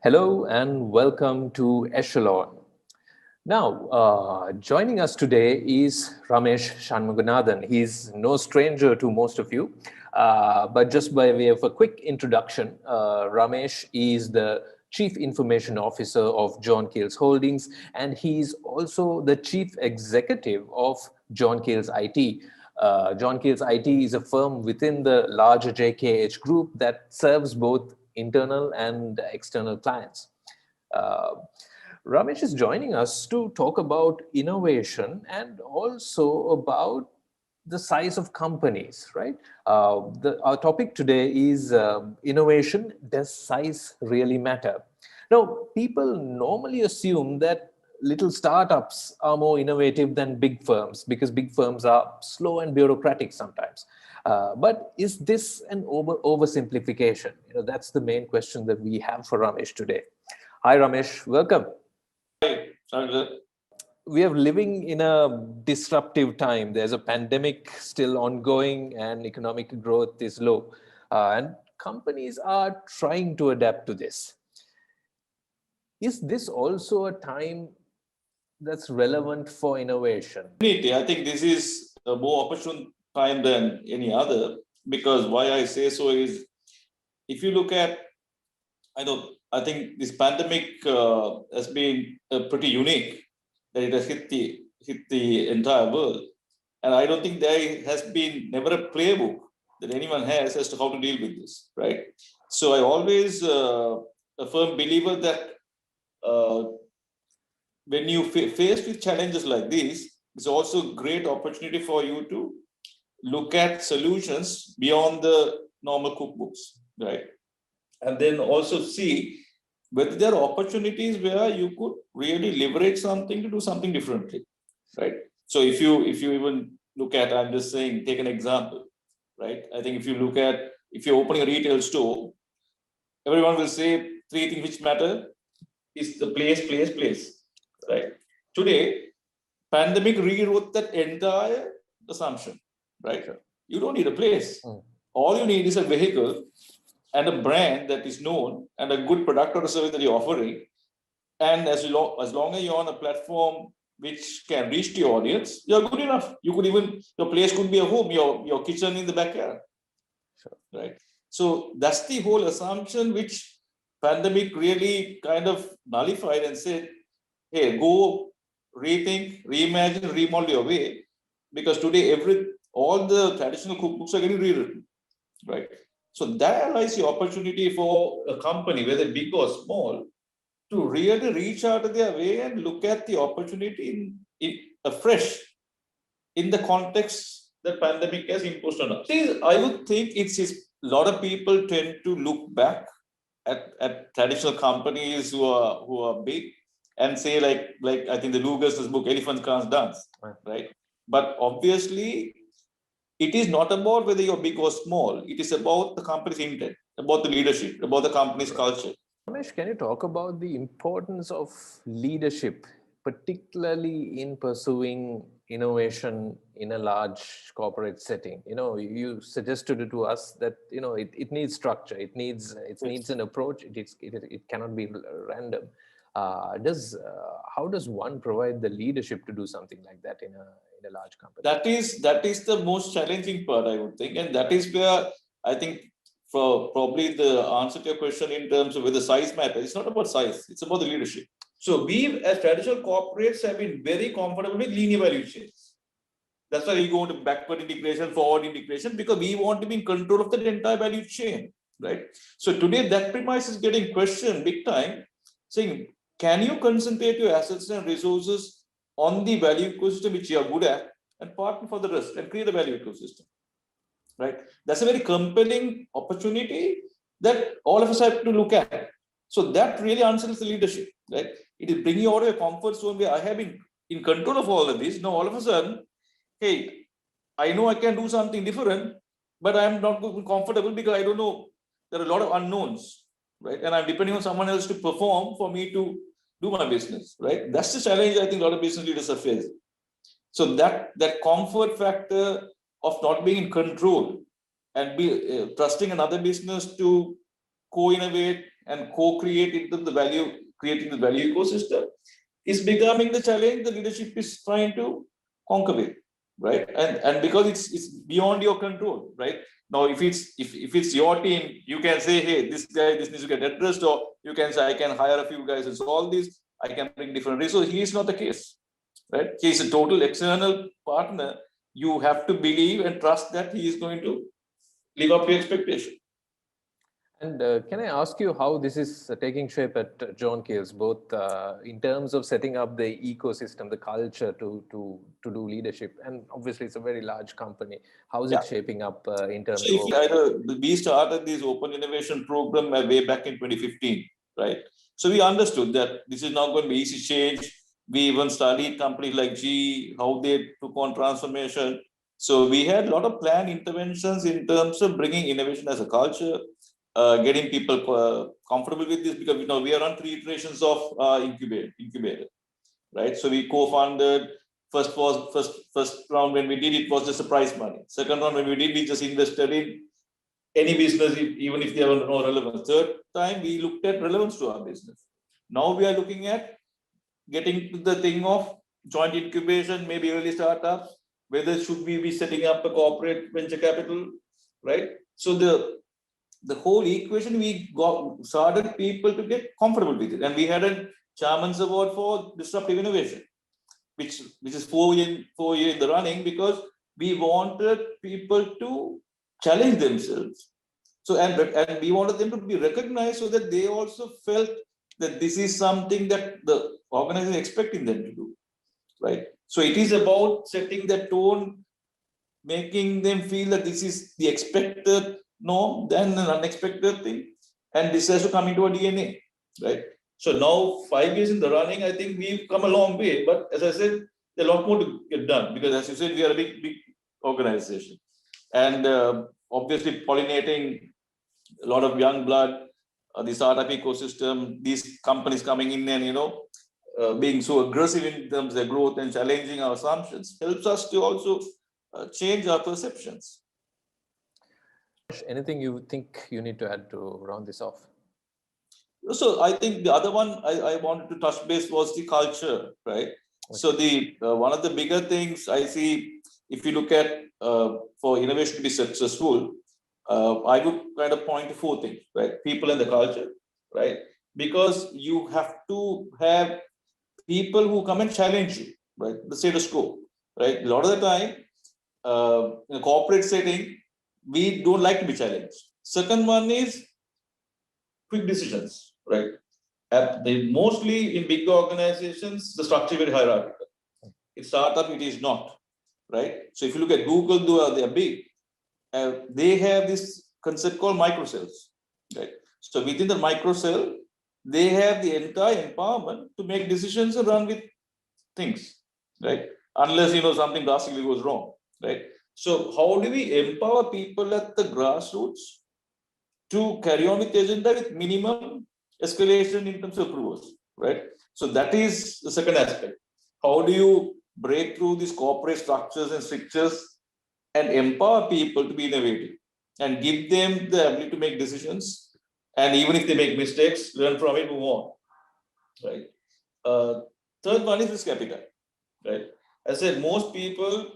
Hello and welcome to Echelon. Now, joining us today is Ramesh Shanmuganathan. He's no stranger to most of you, but just by way of a quick introduction, Ramesh is the Chief Information Officer of John Keells Holdings, and he's also the Chief Executive of John Keells IT. John Keells IT is a firm within the larger JKH group that serves both internal and external clients. Uh, Ramesh is joining us to talk about innovation and also about the size of companies, right? Our topic today is innovation. Does size really matter? Now, people normally assume that little startups are more innovative than big firms because big firms are slow and bureaucratic sometimes. But is this an oversimplification? That's the main question that we have for Ramesh today. Hi, Ramesh. Welcome. Sandra. We are living in a disruptive time. There's a pandemic still ongoing and economic growth is low. And companies are trying to adapt to this. Is this also a time that's relevant for innovation? I think this is a more opportune time than any other, because why I say so is, if you look at, I think this pandemic has been pretty unique, that it has hit the entire world, and I don't think there has been never a playbook that anyone has as to how to deal with this, right? So I always a firm believer that uh, when you faced with challenges like this, it's also a great opportunity for you to look at solutions beyond the normal cookbooks, right? And then also see whether there are opportunities where you could really leverage something to do something differently, right? So if you even look at, I'm just saying, take an example, right? I think if you're opening a retail store, everyone will say three things which matter is the place, right? Today, pandemic rewrote that entire assumption, right? Sure. You don't need a place. All you need is a vehicle and a brand that is known and a good product or a service that you're offering. And as long as you're on a platform which can reach the audience, you're good enough. You could even, your place could be a home, your kitchen in the backyard, Sure. right? So that's the whole assumption which pandemic really kind of nullified and said, hey, go rethink, reimagine, remodel your way, because today all the traditional cookbooks are getting rewritten, right? So that allows the opportunity for a company, whether big or small, to really reach out of their way and look at the opportunity in afresh in the context that pandemic has imposed on us. See, I would think it's a lot of people tend to look back at traditional companies who are big and say like I think the Luger's book Elephant Can't Dance, right? But obviously, it is not about whether you're big or small. It is about the company's intent, about the leadership, about the company's culture. Ramesh, can you talk about the importance of leadership, particularly in pursuing innovation in a large corporate setting? You suggested it to us that it needs structure, it needs an approach. It cannot be random. Does How does one provide the leadership to do something like that in a large company? That is the most challenging part, I would think, and that is where I think for probably the answer to your question in terms of whether size matters. It's not about size; it's about the leadership. So we, as traditional corporates, have been very comfortable with linear value chains. That's why we go into backward integration, forward integration, because we want to be in control of the entire value chain, right? So today, that premise is getting questioned big time, saying, can you concentrate your assets and resources on the value ecosystem which you are good at and partner for the rest and create a value ecosystem, right? That's a very compelling opportunity that all of us have to look at. So that really answers the leadership, right? It is bringing you out of your comfort zone where I have been in control of all of this. Now, all of a sudden, hey, I know I can do something different, but I'm not comfortable because I don't know. There are a lot of unknowns, right? And I'm depending on someone else to perform for me to do my business, right? That's the challenge I think a lot of business leaders are facing. So that comfort factor of not being in control and be trusting another business to co-innovate and co-create into the value, creating the value ecosystem, is becoming the challenge the leadership is trying to conquer with, right? And because it's beyond your control, right? Now, if it's your team, you can say, hey, this needs to get addressed, or you can say, I can hire a few guys and solve this. I can bring different resources. He is not the case, right? He is a total external partner. You have to believe and trust that he is going to live up to your expectation. And can I ask you how this is taking shape at John Keel's, both in terms of setting up the ecosystem, the culture to do leadership, and obviously it's a very large company. How is it shaping up in terms of? We started this open innovation program way back in 2015, right? So we understood that this is not going to be easy change. We even studied companies like GE, how they took on transformation. So we had a lot of planned interventions in terms of bringing innovation as a culture, getting people comfortable with this, because we are on 3 iterations of incubator, right? So we co-founded. First round when we did it was just a prize money. Second round when we did, we just invested in any business, even if they have no relevance. Third time we looked at relevance to our business. Now we are looking at getting to the thing of joint incubation, maybe early startups. Whether should we be setting up a corporate venture capital, right? So the whole equation, we started people to get comfortable with it, and we had a Chairman's Award for disruptive innovation, which is 4 years in the running, because we wanted people to challenge themselves. So and we wanted them to be recognized, so that they also felt that this is something that the organization is expecting them to do, right? So it is about setting the tone, making them feel that this is the expected norm, then an unexpected thing, and this has to come into a DNA, right? So now, 5 years in the running, I think we've come a long way. But as I said, there's a lot more to get done, because as you said, we are a big organization, and obviously pollinating a lot of young blood, the startup ecosystem, these companies coming in and being so aggressive in terms of their growth and challenging our assumptions helps us to also change our perceptions. Anything you think you need to add to round this off? So I think the other one I wanted to touch base was the culture, right? Okay. So the one of the bigger things I see, if you look at for innovation to be successful, I would kind of point to 4 things, right? People and the culture, right? Because you have to have people who come and challenge you, right? The status quo, right? A lot of the time, in a corporate setting, we don't like to be challenged. Second one is quick decisions, right? Mostly in big organizations, the structure is very hierarchical. In startup, it is not, right? So if you look at Google, they are big. They have this concept called microcells, right? So within the microcell, they have the entire empowerment to make decisions and run with things, right? Unless something drastically goes wrong, right? So how do we empower people at the grassroots to carry on with the agenda with minimum escalation in terms of approvals, right? So that is the second aspect. How do you break through these corporate structures and strictures and empower people to be innovative and give them the ability to make decisions, and even if they make mistakes, learn from it, move on, right? Third one is risk appetite, right? I said most people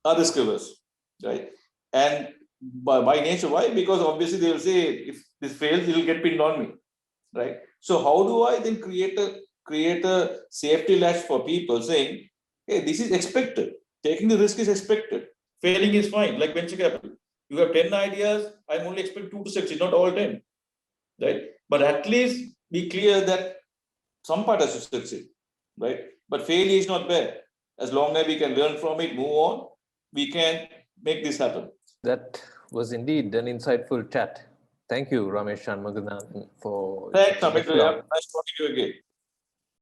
are risk averse, right? And by nature, why? Because obviously they will say, if this fails, it will get pinned on me, right? So how do I then create a safety latch for people, saying, hey, this is expected. Taking the risk is expected. Failing is fine, like venture capital. You have 10 ideas, I'm only expect 2 to succeed, not all 10, right? But at least be clear that some part has to succeed, right? But failure is not bad. As long as we can learn from it, move on, we can make this happen. That was indeed an insightful chat. Thank you, Ramesh Shanmugathan, for... Thanks, Amit. Nice talking to you again.